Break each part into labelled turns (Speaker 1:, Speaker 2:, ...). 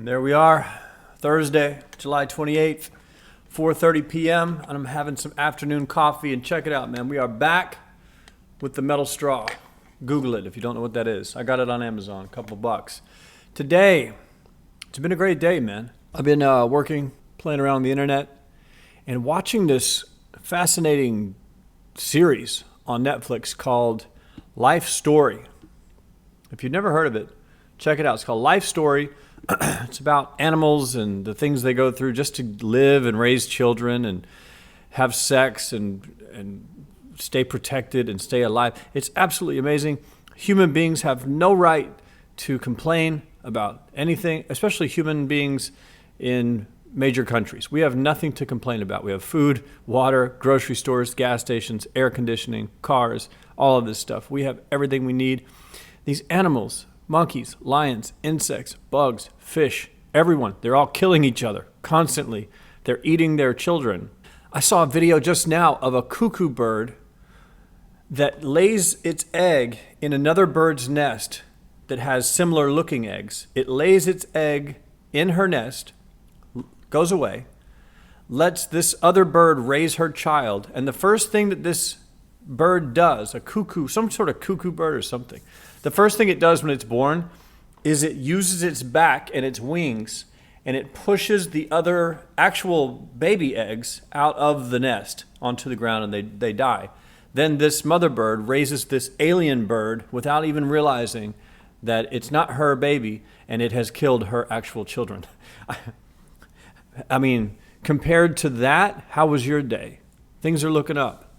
Speaker 1: There we are, Thursday, July 28th, 4:30 p.m. and I'm having some afternoon coffee, and check it out, man. We are back with the metal straw. Google it if you don't know what that is. I got it on Amazon, a couple bucks. Today, it's been a great day, man. I've been working, playing around the internet, and watching this fascinating series on Netflix called Life Story. If you've never heard of it, check it out. It's called Life Story. It's about animals and the things they go through just to live and raise children and have sex and stay protected and stay alive. It's absolutely amazing. Human beings have no right to complain about anything, especially human beings in major countries. We have nothing to complain about. We have food, water, grocery stores, gas stations, air conditioning, cars, all of this stuff. We have everything we need. These animals, monkeys, lions, insects, bugs, fish, everyone, they're all killing each other constantly. They're eating their children. I saw a video just now of a cuckoo bird that lays its egg in another bird's nest that has similar looking eggs. It lays its egg in her nest, goes away, lets this other bird raise her child, and the first thing that this bird does, a cuckoo, some sort of cuckoo bird or something, the first thing it does when it's born is it uses its back and its wings and it pushes the other actual baby eggs out of the nest onto the ground, and they die. Then this mother bird raises this alien bird without even realizing that it's not her baby and it has killed her actual children. I mean, compared to that, how was your day? Things are looking up.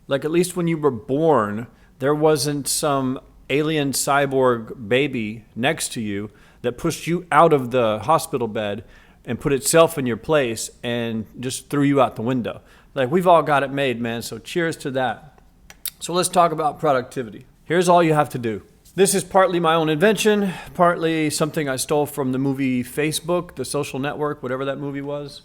Speaker 1: Like, at least when you were born, there wasn't some alien cyborg baby next to you that pushed you out of the hospital bed and put itself in your place and just threw you out the window. Like, we've all got it made, man, so cheers to that. So let's talk about productivity. Here's all you have to do. This is partly my own invention, partly something I stole from the movie Facebook, The Social Network, whatever that movie was.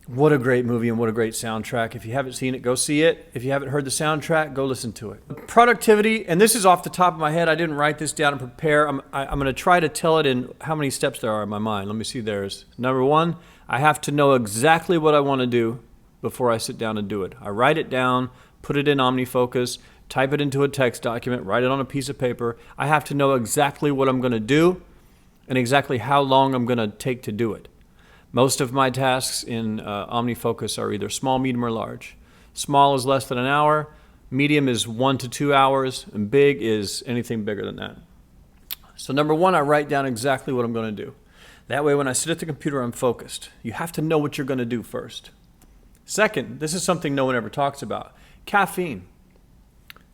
Speaker 1: What a great movie and what a great soundtrack. If you haven't seen it, go see it. If you haven't heard the soundtrack, go listen to it. Productivity, and this is off the top of my head. I didn't write this down and prepare. I'm going to try to tell it in how many steps there are in my mind. Let me see. There's number one, I have to know exactly what I want to do before I sit down and do it. I write it down, put it in OmniFocus, type it into a text document, write it on a piece of paper. I have to know exactly what I'm going to do and exactly how long I'm going to take to do it. Most of my tasks in OmniFocus are either small, medium, or large. Small is less than an hour, medium is 1 to 2 hours, and big is anything bigger than that. So number one, I write down exactly what I'm going to do. That way when I sit at the computer, I'm focused. You have to know what you're going to do first. Second, this is something no one ever talks about, caffeine.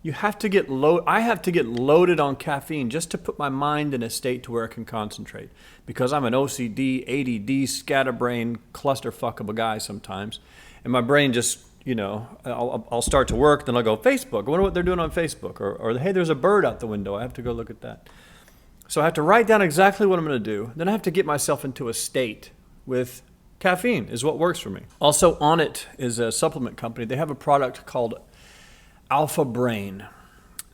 Speaker 1: You have to get I have to get loaded on caffeine just to put my mind in a state to where I can concentrate. Because I'm an OCD, ADD, scatterbrain, clusterfuck of a guy sometimes. And my brain just, I'll start to work, then I'll go, Facebook, I wonder what they're doing on Facebook. Or hey, there's a bird out the window, I have to go look at that. So I have to write down exactly what I'm going to do. Then I have to get myself into a state with caffeine is what works for me. Also, Onnit is a supplement company. They have a product called Alpha Brain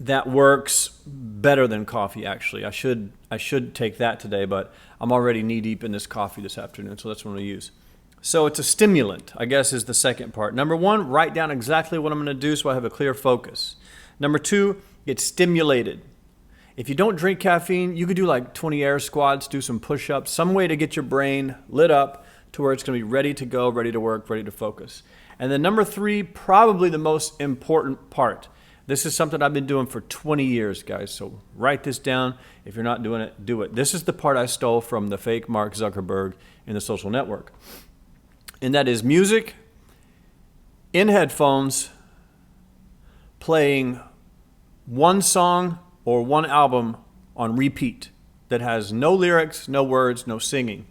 Speaker 1: that works better than coffee, actually. I should take that today, but I'm already knee deep in this coffee this afternoon, so that's what I'm going to use. So it's a stimulant, I guess, is the second part. Number one, write down exactly what I'm going to do so I have a clear focus. Number two, get stimulated. If you don't drink caffeine, you could do like 20 air squats, do some push-ups, some way to get your brain lit up to where it's going to be ready to go, ready to work, ready to focus. And then number three, probably the most important part. This is something I've been doing for 20 years, guys. So write this down. If you're not doing it, do it. This is the part I stole from the fake Mark Zuckerberg in The Social Network. And that is music in headphones, playing one song or one album on repeat that has no lyrics, no words, no singing.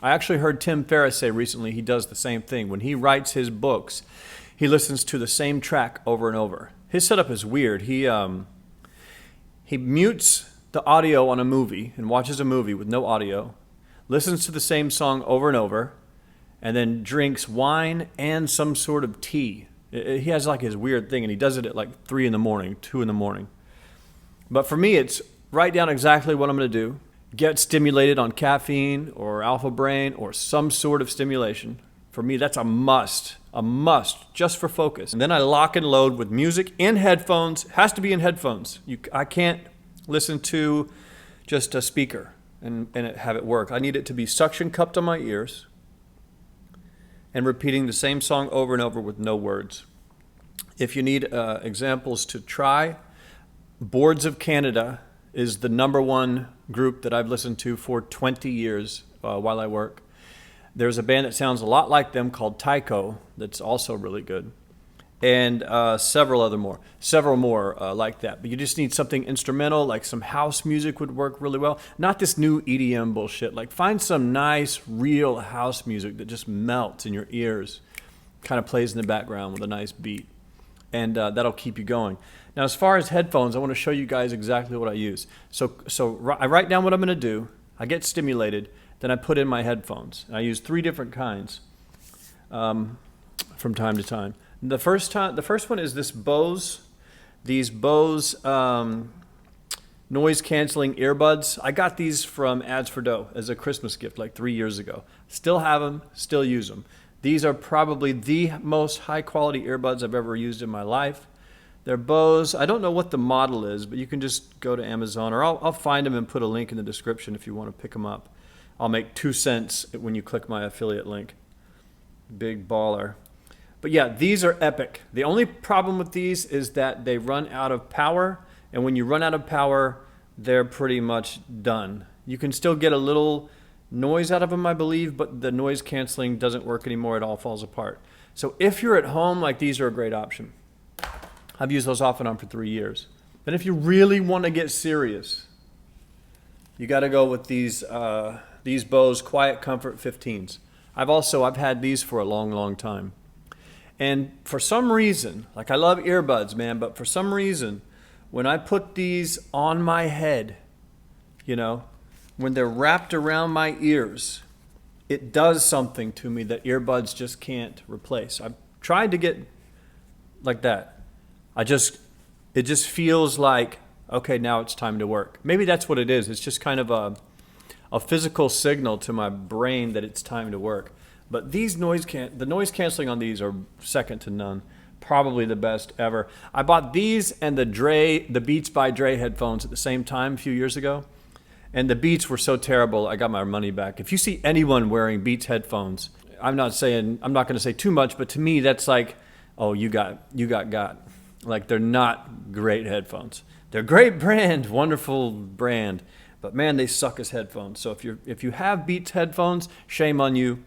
Speaker 1: I actually heard Tim Ferriss say recently he does the same thing. When he writes his books, he listens to the same track over and over. His setup is weird. He mutes the audio on a movie and watches a movie with no audio, listens to the same song over and over, and then drinks wine and some sort of tea. He has like his weird thing, and he does it at like 3 in the morning, 2 in the morning. But for me, it's write down exactly what I'm going to do. get stimulated on caffeine or alpha brain or some sort of stimulation. For me, that's a must just for focus. And then I lock and load with music in headphones. It has to be in headphones. I can't listen to just a speaker and have it work. I need it to be suction cupped on my ears and repeating the same song over and over with no words. If you need examples to try, Boards of Canada is the #1 group that I've listened to for 20 years while I work. There's a band that sounds a lot like them called Tycho that's also really good. And several more like that. But you just need something instrumental, like some house music would work really well. Not this new EDM bullshit. Like find some nice, real house music that just melts in your ears, kind of plays in the background with a nice beat. And that'll keep you going. Now, as far as headphones, I want to show you guys exactly what I use. So I write down what I'm going to do. I get stimulated. Then I put in my headphones. I use 3 different kinds from time to time. The first one is these Bose noise canceling earbuds. I got these from Ads for Dough as a Christmas gift like 3 years ago. Still have them, still use them. These are probably the most high quality earbuds I've ever used in my life. They're Bose. I don't know what the model is, but you can just go to Amazon, or I'll find them and put a link in the description if you want to pick them up. I'll make 2 cents when you click my affiliate link. Big baller. But yeah, these are epic. The only problem with these is that they run out of power, and when you run out of power, they're pretty much done. You can still get a little noise out of them, I believe, but the noise canceling doesn't work anymore. It all falls apart. So if you're at home, like, these are a great option. I've used those off and on for 3 years. Then if you really want to get serious, you got to go with these Bose Quiet Comfort 15s. I've had these for a long, long time. And for some reason, like, I love earbuds, man, but for some reason, when I put these on my head, when they're wrapped around my ears, it does something to me that earbuds just can't replace. I've tried to get like that. It just feels like, okay, now it's time to work. Maybe that's what it is. It's just kind of a physical signal to my brain that it's time to work. But the noise canceling on these are second to none. Probably the best ever. I bought these and the Beats by Dre headphones at the same time a few years ago. And the Beats were so terrible, I got my money back. If you see anyone wearing Beats headphones, I'm not going to say too much, but to me that's like, oh, you got. Like, they're not great headphones. They're great brand, wonderful brand, but man, they suck as headphones. So if you have Beats headphones, shame on you.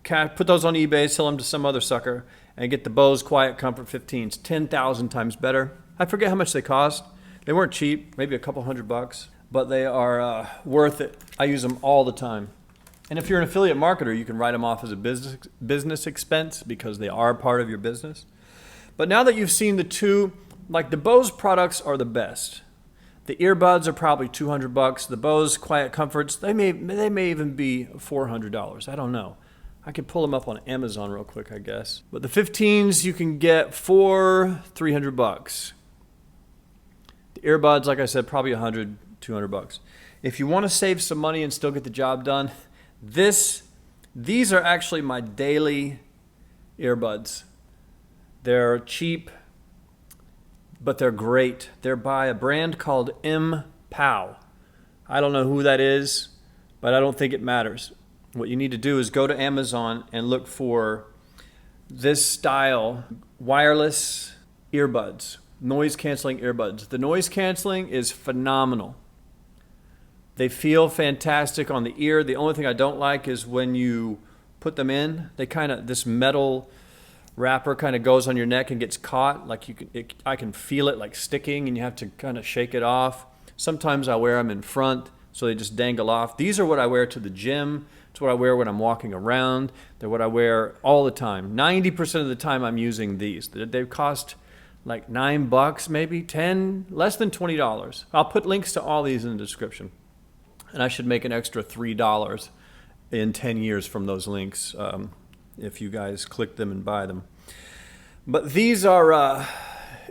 Speaker 1: Put those on eBay, sell them to some other sucker, and get the Bose Quiet Comfort 15s, 10,000 times better. I forget how much they cost. They weren't cheap, maybe a couple $100, but they are worth it. I use them all the time. And if you're an affiliate marketer, you can write them off as a business expense because they are part of your business. But now that you've seen the two, like, the Bose products are the best. The earbuds are probably $200. The Bose Quiet Comforts, they may even be $400. I don't know. I could pull them up on Amazon real quick, I guess. But the 15s you can get for $300. The earbuds, like I said, probably $100, $200. If you want to save some money and still get the job done, these are actually my daily earbuds. They're cheap, but they're great. They're by a brand called M-Pow. I don't know who that is, but I don't think it matters. What you need to do is go to Amazon and look for this style wireless earbuds, noise canceling earbuds. The noise canceling is phenomenal. They feel fantastic on the ear. The only thing I don't like is when you put them in, this metal wrapper kind of goes on your neck and gets caught. I can feel it like sticking, and you have to kind of shake it off. Sometimes I wear them in front, so they just dangle off. These are what I wear to the gym. It's what I wear when I'm walking around. They're what I wear all the time. 90% of the time I'm using these. They cost like $9, maybe 10, less than $20. I'll put links to all these in the description. And I should make an extra $3 in 10 years from those links. If you guys click them and buy them. But these are,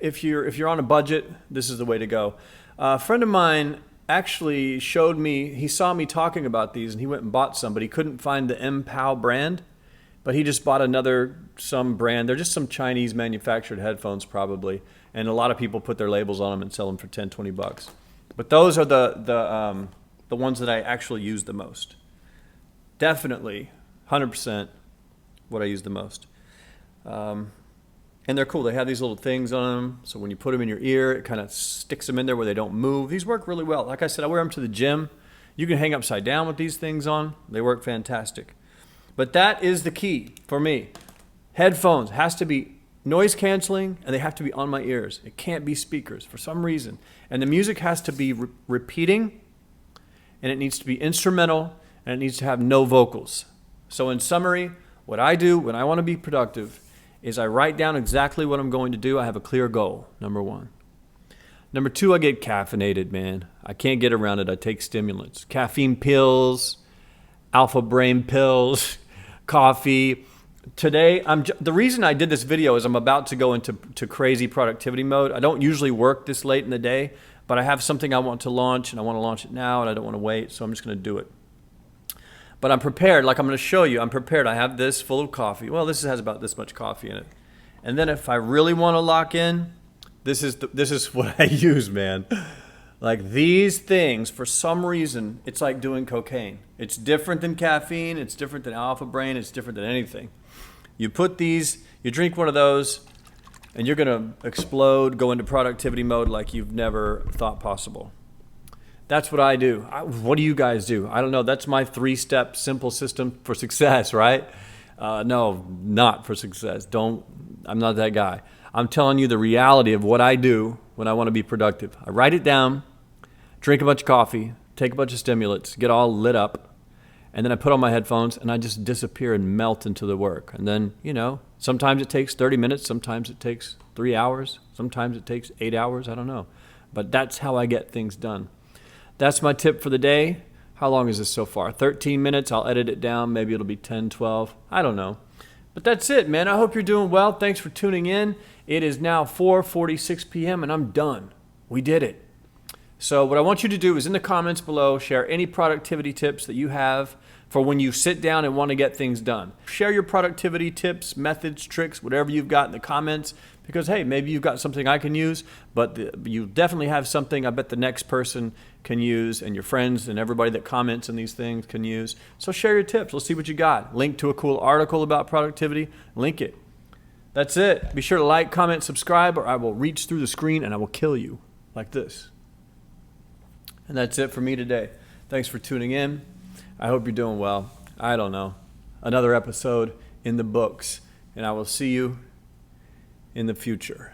Speaker 1: if you're on a budget, this is the way to go. A friend of mine actually showed me, he saw me talking about these and he went and bought some, but he couldn't find the MPOW brand, but he just bought some brand. They're just some Chinese manufactured headphones probably. And a lot of people put their labels on them and sell them for 10, 20 bucks. But those are the ones that I actually use the most. Definitely 100% what I use the most. And they're cool. They have these little things on them. So when you put them in your ear, it kind of sticks them in there where they don't move. These work really well. Like I said, I wear them to the gym. You can hang upside down with these things on. They work fantastic. But that is the key for me. Headphones has to be noise canceling and they have to be on my ears. It can't be speakers for some reason. And the music has to be repeating, and it needs to be instrumental, and it needs to have no vocals. So in summary, what I do when I want to be productive is I write down exactly what I'm going to do. I have a clear goal, number one. Number two, I get caffeinated, man. I can't get around it. I take stimulants. Caffeine pills, alpha brain pills, coffee. Today, the reason I did this video is I'm about to go into crazy productivity mode. I don't usually work this late in the day, but I have something I want to launch, and I want to launch it now, and I don't want to wait, so I'm just going to do it. But I'm prepared, like I'm going to show you. I'm prepared. I have this full of coffee. Well, this has about this much coffee in it. And then if I really want to lock in, this is what I use, man. Like these things, for some reason, it's like doing cocaine. It's different than caffeine. It's different than alpha brain. It's different than anything. You put these, you drink one of those, and you're going to explode, go into productivity mode like you've never thought possible. That's what I do. What do you guys do? I don't know. That's my 3-step simple system for success, right? No, not for success. I'm not that guy. I'm telling you the reality of what I do when I want to be productive. I write it down, drink a bunch of coffee, take a bunch of stimulants, get all lit up, and then I put on my headphones and I just disappear and melt into the work. And then, sometimes it takes 30 minutes, sometimes it takes 3 hours, sometimes it takes 8 hours, I don't know. But that's how I get things done. That's my tip for the day. How long is this so far? 13 minutes. I'll edit it down. Maybe it'll be 10, 12. I don't know. But that's it, man. I hope you're doing well. Thanks for tuning in. It is now 4:46 p.m. and I'm done. We did it. So what I want you to do is in the comments below, share any productivity tips that you have for when you sit down and want to get things done. Share your productivity tips, methods, tricks, whatever you've got in the comments. Because, hey, maybe you've got something I can use, but you definitely have something I bet the next person can use, and your friends and everybody that comments on these things can use. So share your tips. Let's see what you got. Link to a cool article about productivity. Link it. That's it. Be sure to like, comment, subscribe, or I will reach through the screen and I will kill you like this. And that's it for me today. Thanks for tuning in. I hope you're doing well. I don't know. Another episode in the books, and I will see you in the future.